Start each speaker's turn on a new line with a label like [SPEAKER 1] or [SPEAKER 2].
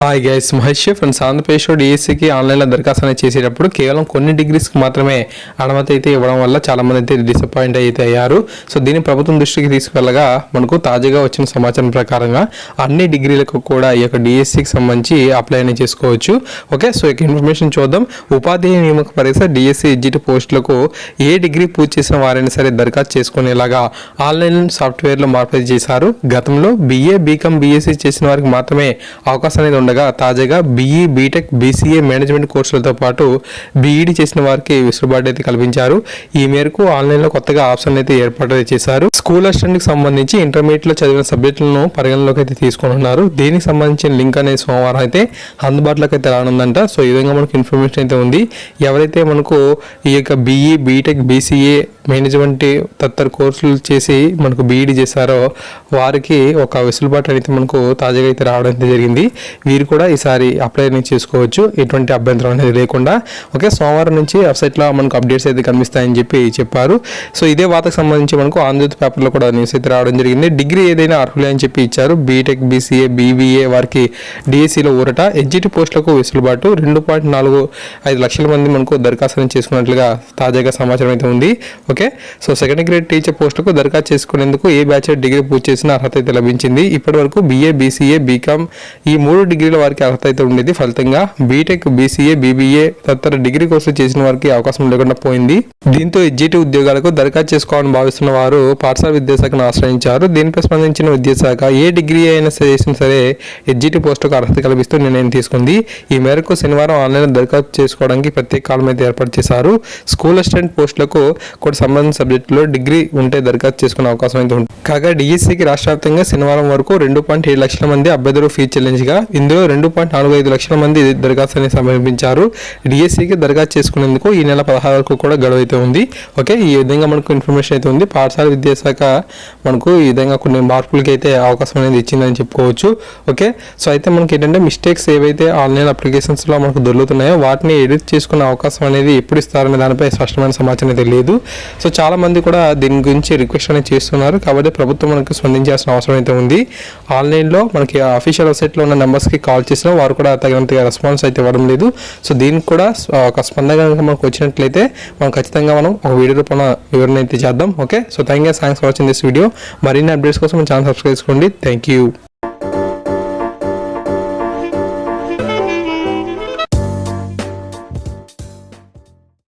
[SPEAKER 1] Hi guys, Mahesh friends. ఆంధ్రప్రదేశ్లో డిఎస్సికి ఆన్లైన్లో దరఖాస్తు అనేది చేసేటప్పుడు కేవలం కొన్ని డిగ్రీస్కి మాత్రమే అనుమతి అయితే ఇవ్వడం వల్ల చాలామంది అయితే డిసప్పాయింట్ అయితే అయ్యారు. సో దీన్ని ప్రభుత్వం దృష్టికి తీసుకువెళ్ళగా మనకు తాజాగా వచ్చిన సమాచారం ప్రకారంగా అన్ని డిగ్రీలకు కూడా ఈ యొక్క డిఎస్సికి సంబంధించి అప్లై అనేది చేసుకోవచ్చు. ఓకే, సో ఇక ఇన్ఫర్మేషన్ చూద్దాం. ఉపాధ్యాయ నియామక పరీక్ష డిఎస్సి ఎగ్జిట్ పోస్టులకు ఏ డిగ్రీ పూర్తి చేసిన వారైనా సరే దరఖాస్తు చేసుకునేలాగా ఆన్లైన్ సాఫ్ట్వేర్లో మార్పు చేశారు. గతంలో బీఏ, బీకామ్, బీఎస్సీ చేసిన వారికి మాత్రమే అవకాశం అనేది ఉండగా తాజాగా బీఈ, బీటెక్, బీసీఏ మేనేజ్మెంట్ కోర్సులతో పాటు బీఈడి చేసిన వారికి వెసులుబాటు అయితే కల్పించారు. ఈ మేరకు ఆన్లైన్లో కొత్తగా ఆప్షన్ అయితే ఏర్పాటు చేశారు. స్కూల్ అసిస్టెంట్కి సంబంధించి ఇంటర్మీడియట్లో చదివిన సబ్జెక్టులను పరిగణలోకి అయితే తీసుకుంటున్నారు. దీనికి సంబంధించిన లింక్ అనేది సోమవారం అయితే అందుబాటులోకి అయితే రానుందంట. సో ఈ విధంగా మనకు ఇన్ఫర్మేషన్ అయితే ఉంది. ఎవరైతే మనకు ఈ యొక్క బీఈ, బీటెక్, బీసీఏ మేనేజ్మెంట్ తదితర కోర్సులు చేసి మనకు బీఈడి చేశారో వారికి ఒక వెసులుబాటు అయితే మనకు తాజాగా అయితే రావడం అయితే జరిగింది. వీరు కూడా ఈసారి అప్లై అనేది చేసుకోవచ్చు, ఎటువంటి అభ్యంతరం అనేది లేకుండా. ఓకే, సోమవారం నుంచి వెబ్సైట్లో మనకు అప్డేట్స్ అయితే కనిపిస్తాయని చెప్పారు. సో ఇదే వార్తకు సంబంధించి మనకు ఆంధ్రజ్యోతి పేపర్లో కూడా న్యూస్ అయితే రావడం జరిగింది. డిగ్రీ ఏదైనా అర్హులే అని చెప్పి ఇచ్చారు. బీటెక్, బీసీఏ, బీబీఏ వారికి డిఎస్సిలో ఊరట. ఎగ్జిట్ పోస్టులకు వెసులుబాటు. 2.45 లక్షల మంది మనకు దరఖాస్తు చేసుకున్నట్లుగా తాజాగా సమాచారం అయితే ఉంది. Okay, so second grade teacher పోస్టులకు దరఖాస్తు చేసుకునేందుకు ఏ బ్యాచిలర్ డిగ్రీ పూర్తి చేసిన అర్హత అయితే లభించింది. ఇప్పటి వరకు బీఏ, బీసీఏ, బీకామ్ ఈ 3 డిగ్రీల వారికి అర్హత అయితే ఉండేది. ఫలితంగా బీటెక్, బీసీఏ, బీబీఏ తదితర డిగ్రీ కోర్సులు చేసిన వారికి అవకాశం లేకుండా పోయింది. దీంతో ఎగ్జిట్ ఉద్యోగాలకు దరఖాస్తు చేసుకోవాలని భావిస్తున్న వారు పాఠశాల విద్యాశాఖను ఆశ్రయించారు. దీనిపై స్పందించిన విద్యాశాఖ ఏ డిగ్రీ అయినా చేసినా సరే ఎగ్జిట్ పోస్టుకు అర్హత కల్పిస్తూ నిర్ణయం తీసుకుంది. ఈ మేరకు శనివారం ఆన్లైన్ దరఖాస్తు చేసుకోవడానికి ప్రత్యేక కాలం అయితే ఏర్పాటు చేశారు. స్కూల్ అసిస్టెంట్ పోస్టులకు కూడా సంబంధించిన సబ్జెక్టులో డిగ్రీ ఉంటే దరఖాస్తు చేసుకునే అవకాశం అయితే ఉంటుంది. కాగా డిఎస్సికి రాష్ట్ర వ్యాప్తంగా శనివారం వరకు 2.7 లక్షల మంది అభ్యర్థులు ఫీజు చెల్లించగా ఇందులో 2.45 లక్షల మంది దరఖాస్తుని సమర్పించారు. డిఎస్సికి దరఖాస్తు చేసుకునేందుకు ఈ నెల 16 వరకు కూడా గడువు అయితే ఉంది. ఓకే, ఈ విధంగా మనకు ఇన్ఫర్మేషన్ అయితే ఉంది. పాఠశాల విద్యాశాఖ మనకు ఈ విధంగా కొన్ని మార్పులకి అయితే అవకాశం అనేది ఇచ్చిందని చెప్పుకోవచ్చు. ఓకే, సో అయితే మనకి ఏంటంటే మిస్టేక్స్ ఏవైతే ఆన్లైన్ అప్లికేషన్స్లో మనకు దొరుకుతున్నాయో వాటిని ఎడిట్ చేసుకునే అవకాశం అనేది ఎప్పుడు ఇస్తారనే దానిపై స్పష్టమైన సమాచారం అయితే లేదు. సో చాలా మంది కూడా దీని గురించి రిక్వెస్ట్ అనేది చేస్తున్నారు. కాబట్టి ప్రభుత్వం మనకు స్పందించాల్సిన అవసరం అయితే ఉంది. ఆన్లైన్లో మనకి అఫీషియల్ వెబ్సైట్లో ఉన్న నెంబర్స్కి కాల్ చేసినా వారు కూడా తగినంతగా రెస్పాన్స్ అయితే ఇవ్వడం లేదు. సో దీనికి కూడా ఒక స్పందన కనుక మనకు వచ్చినట్లయితే మనం ఖచ్చితంగా మనం ఒక వీడియో రూపంలో వివరణ అయితే చేద్దాం. Okay, so thanks for watching this video. మరిన్ని అప్డేట్స్ కోసం మన ఛానల్ సబ్స్క్రైబ్ చేసుకోండి. Thank you.